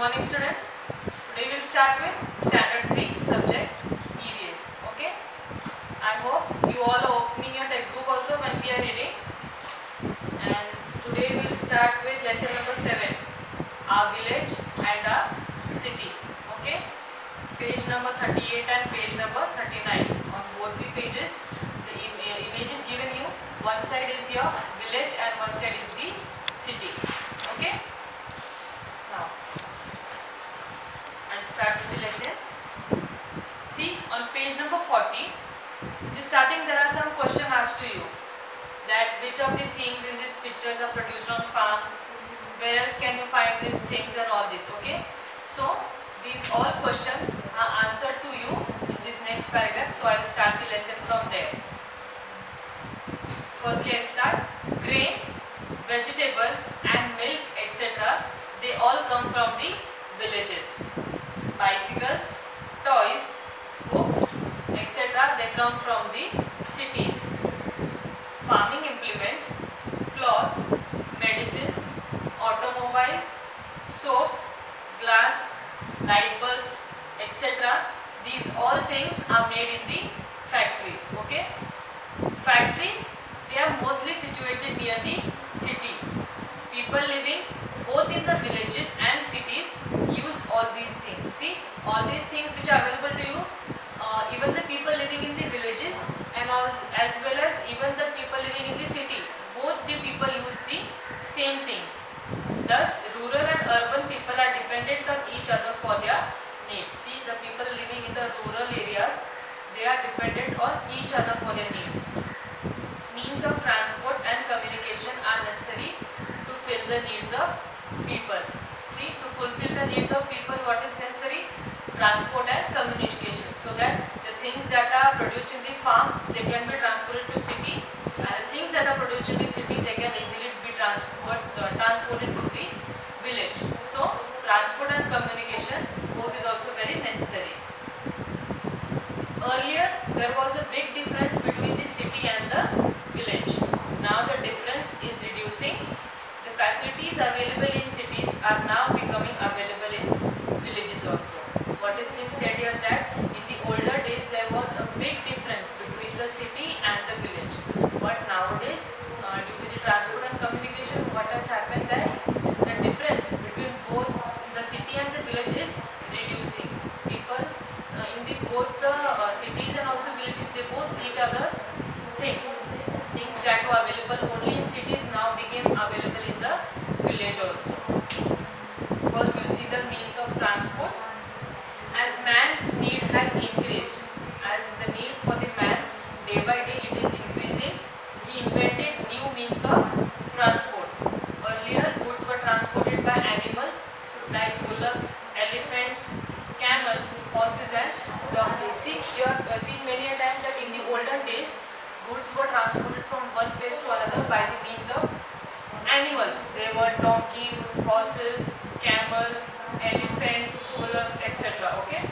morning students. Today we will start with standard 3 subject EVS. Okay. I hope you all are opening your textbook also when we are reading. And today we will start with lesson number 7. Our village and our city. Okay. Page number 38 and page number 39. On both the pages the image is given you. One side is your village and one side is the city. Okay. Now I'll start with the lesson. See, on page number 40, starting there are some questions asked to you, that which of the things in these pictures are produced on farm, where else can you find these things and all this. Okay, so these all questions are answered to you in this next paragraph. So I'll start the lesson from there. Firstly I'll start. Grains, vegetables and milk, etc., they all come from the villages. Bicycles, toys, books, etc., they come from the cities. Farming implements, cloth, medicines, automobiles, soaps, glass, light bulbs, etc., these all things are made in the factories. Okay, factories, they are mostly situated near the city. People living both in the villages and cities use all these things. See, all these things which are available to you, even the people living in the villages and all, as well as even the people living in the city, both the people use the same things. Thus, rural and urban people are dependent on each other for their needs. See, the people living in the rural areas, they are dependent on each other for their needs. Means of transport and communication are necessary to fill the needs of people. See, to fulfill the needs of people, what is necessary? Transport and communication, so that the things that are produced in the farms, they can be transported to city, and the things that are produced in the city, they can easily be transported to the village. So transport and communication both is also very necessary. Earlier there was a big difference between the city and the village. Now the difference is reducing. The facilities available in cities are now becoming available in villages also. What is being said here, that in the older days there was a big difference between the city and the village, but nowadays due to the transport and communication, what has happened, that the difference between both the city and the village is reducing. People in the both the cities and also villages, they both each other's things that were available only in cities now became available in the village also. First we will see the means of transport. As man's need has increased, as the needs for the man day by day it is increasing, he invented new means of transport. Earlier goods were transported by animals like bullocks, elephants, camels, horses and donkeys. See, you have seen many a time that in the olden days goods were transported from one place to another by the means of animals. There were donkeys, horses, camels, elephants, bullocks, etc. Okay.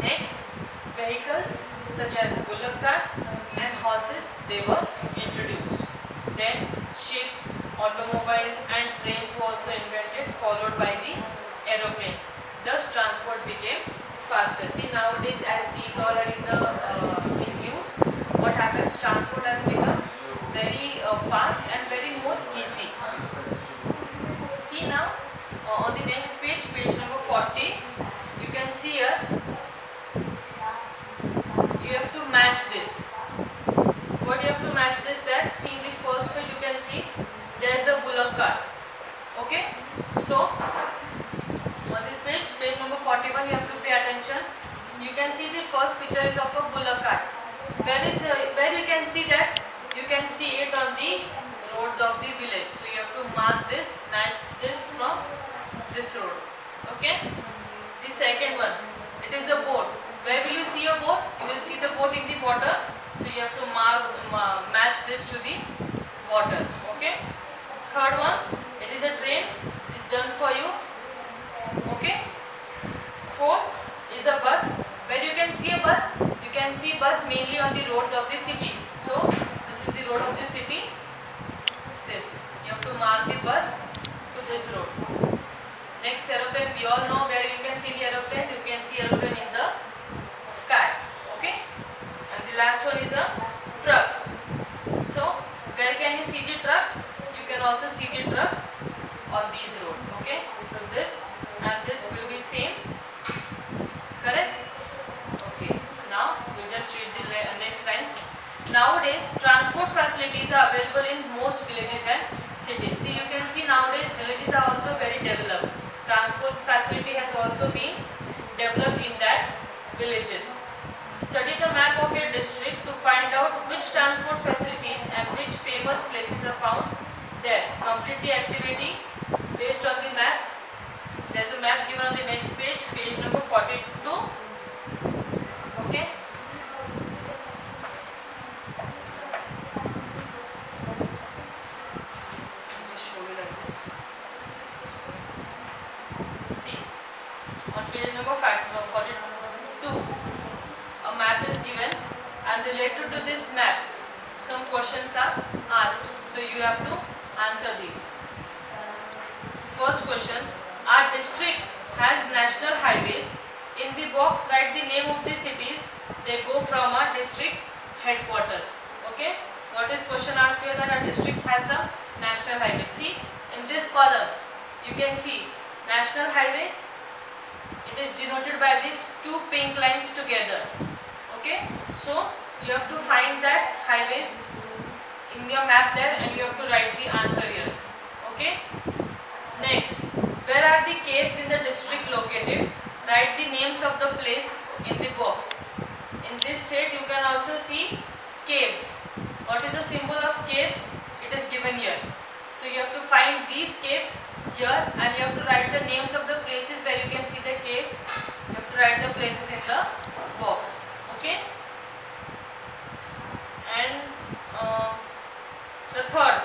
Next, vehicles such as bullock carts and horses, they were introduced. Then ships, automobiles and trains were also invented, followed by the aeroplanes. Thus transport became faster. See, nowadays as these all are in use, what happens, transport has become very fast and very more easy. See now, on the next page, page number 40, you can see here, you have to match this. What you have to match this, that, see in the first page you can see there is a bullock cart. Okay, so on this page, page number 41, you have to pay attention. You can see the first picture is of a bullock cart. Where you can see that, you can see it on the roads of the village. So you have to mark this, match this from this road. Okay. The second one, it is a boat. Where will you see a boat? You will see the boat in the water. So you have to match this to the water. Okay. Third one, it is a train. It is done for you. Okay. Fourth is a bus. Where you can see a bus? You can see bus mainly on the roads of the cities. So this is the road of the city. This you have to mark the bus to this road. Next aeroplane we we all know where you can see the aeroplane. You can see aeroplane in the sky. Okay. And the last one is a truck. So where can you see the truck? You can also see the truck on these roads. Okay. So this and this will be same. Correct? Okay. Now we just read the next lines. Nowadays, transport facilities are available in most villages and cities. See, you can see nowadays villages are also very developed. Transport facility has also been developed in that villages. Study the map of your district to find out which transport facilities and which famous places are found there. Complete the activity based on the map. There is a map given on the next page, page number 42. Okay. Page number 42, a map is given and related to this map some questions are asked, so you have to answer these. First question, our district has national highways. In the box write the name of the cities they go from our district headquarters. Okay, what is question asked here? That our district has some national highway. See, in this column you can see national highway. It is denoted by these two pink lines together. Okay, so you have to find that highways in your map there and you have to write the answer here. Okay, next, where are the caves in the district located? Write the names of the place in the box. In this state you can also see caves. What is the symbol of caves? It is given here. So you have to find these caves here and you have to write the names of the places where you can see the caves. You have to write the places in the box. Okay. And the third,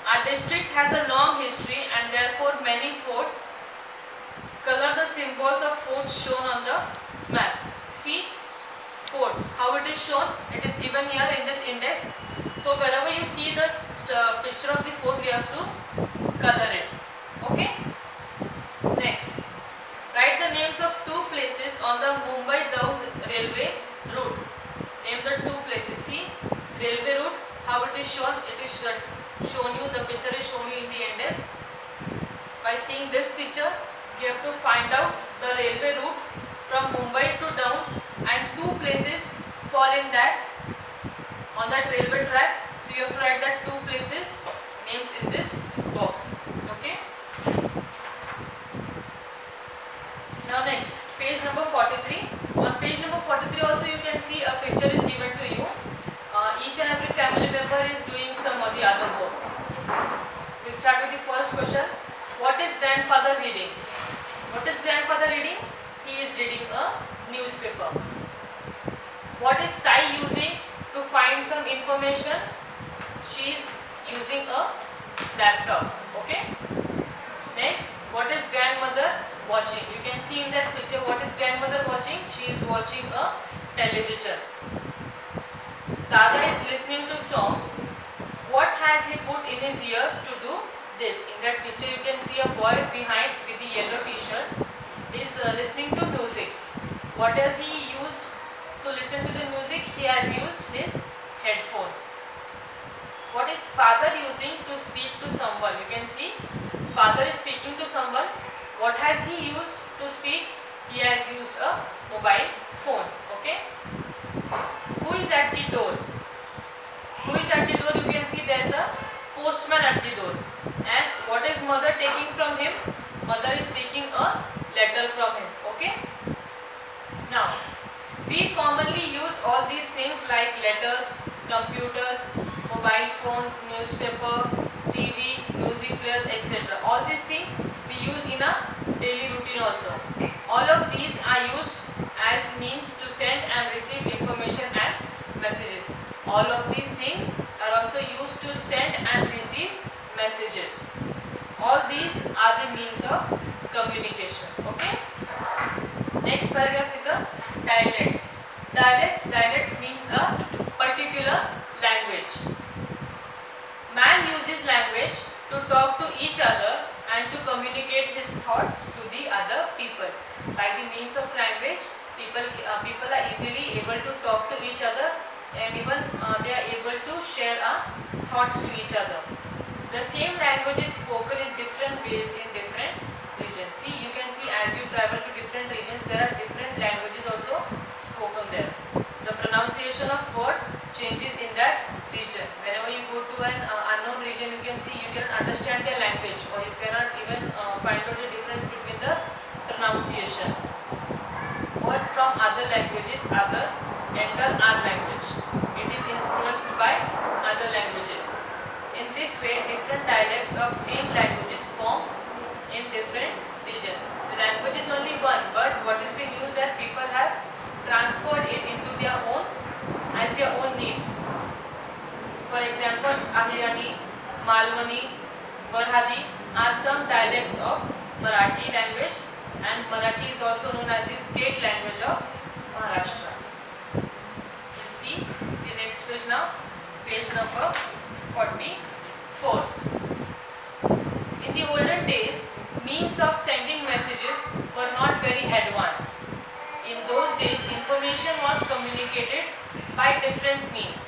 our district has a long history and therefore many forts. Color the symbols of forts shown on the maps. See, fort, how it is shown? It is given here in this index. So wherever you see the picture of the fort, we have to color it. Okay. Next, write the names of two places on the Mumbai-Daud railway route. Name the two places. See, railway route, how it is shown? It is shown you, the picture is shown you in the index. By seeing this picture, you have to find out the railway route from Mumbai to Daud and two places fall in that, on that railway track. So you have to write that two places names in this box. Okay. Now next, page number 43. On page number 43 also you can see a picture is given to you. Each and every family member is doing some or the other work. We'll start with the first question. What is grandfather reading? What is grandfather reading? He is reading a newspaper. What is Tai using to find some information? She is using a laptop. Okay. Next, what is grandmother watching? You can see in that picture what is grandmother watching? She is watching a television. Dada is listening to songs. What has he put in his ears to do this? In that picture you can see a boy behind with the yellow t-shirt is listening to music. What has he used to listen to the music? He has used his headphones. What is father using to speak to someone? You can see father is speaking to someone. What has he used to speak? He has used a mobile phone. Okay. Who is at the door? Who is at the door? You can see there is a postman at the door. And what is mother taking from him? Mother is taking a letter from him. Okay. Now, we commonly use all these things like letters, computers, mobile phones, newspaper, TV, music players, etc. All these things we use in a daily routine also. All of these are used as means to send and receive information and messages. All of these things are also used to send and receive messages. All these are the means of communication. Okay. Next paragraph is a dialects. Dialects means a particular language. Man uses language to talk to each other and to communicate his thoughts to the other people. By the means of language, people are easily able to talk to each other, and even they are able to share thoughts to each other. The same language is spoken in different ways in different regions. See, you can see as you travel to different regions, there are different languages also spoken there. The pronunciation of word changes in that region. Whenever you go to an unknown region, you can see, you can understand their language, or you cannot even find out the difference between the pronunciation. Words from other languages enter our language. It is influenced by other languages. In this way, different dialects of same languages form in different regions. The language is only one, but what is being used that people have transferred it into their own as their own needs. For example, Ahirani, Malwani, Varhadi are some dialects of Marathi language, and Marathi is also known as the state language of Maharashtra. Let's see the next page now, page number 44. In the olden days, means of sending messages were not very advanced. In those days, information was communicated by different means.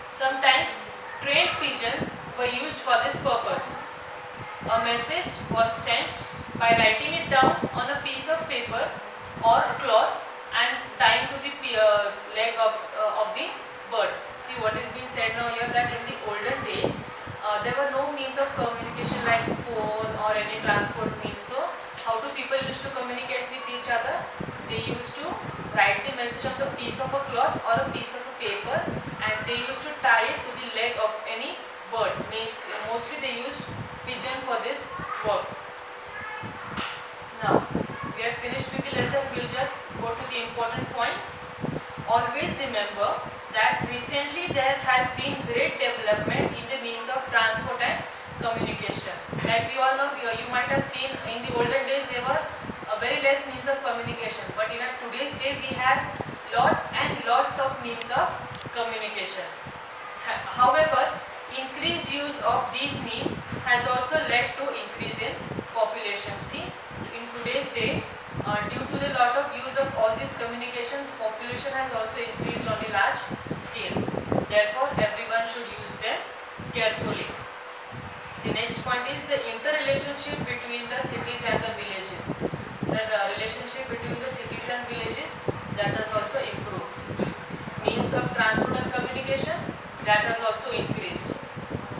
Sometimes trained pigeons were used for this purpose. A message was sent by writing it down on a piece of paper or cloth and tying to the leg of the bird. See what is being said now here, that in the olden days there were no means of communication like phone or any transport means. So how do people used to communicate with each other? They used to write the message on the piece of a cloth or a piece of a paper, and they used to tie it to the leg of any bird. Mostly they used pigeon for this work. Now we have finished with the lesson. We'll just go to the important points. Always remember that recently there has been great development in the means of transport and communication. Like we all know, you might have seen in the olden days there were very less means of communication, but in today's day we have lots and lots of means of communication. However, increased use of these means has also led to increase in population. See, in today's day, due to the lot of use of all this communication, population has also increased on a large scale. Therefore, everyone should use them carefully. The next point is the interrelationship between the cities and the villages. The relationship between the cities and villages, that has also improved. Means of transport and communication, that has also increased.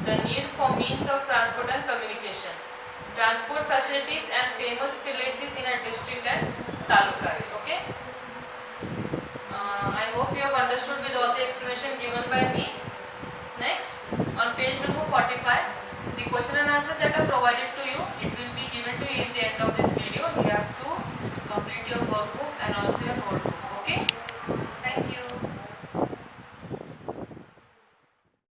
The need for means of transport and communication. Transport facilities and famous places in a district and talukas. Okay. I hope you have understood with all the explanation given by me. Next, on page number 45, the question and answers that are provided to you, it will be given to you in the end of this video. You have to complete your workbook and also your notebook. Okay.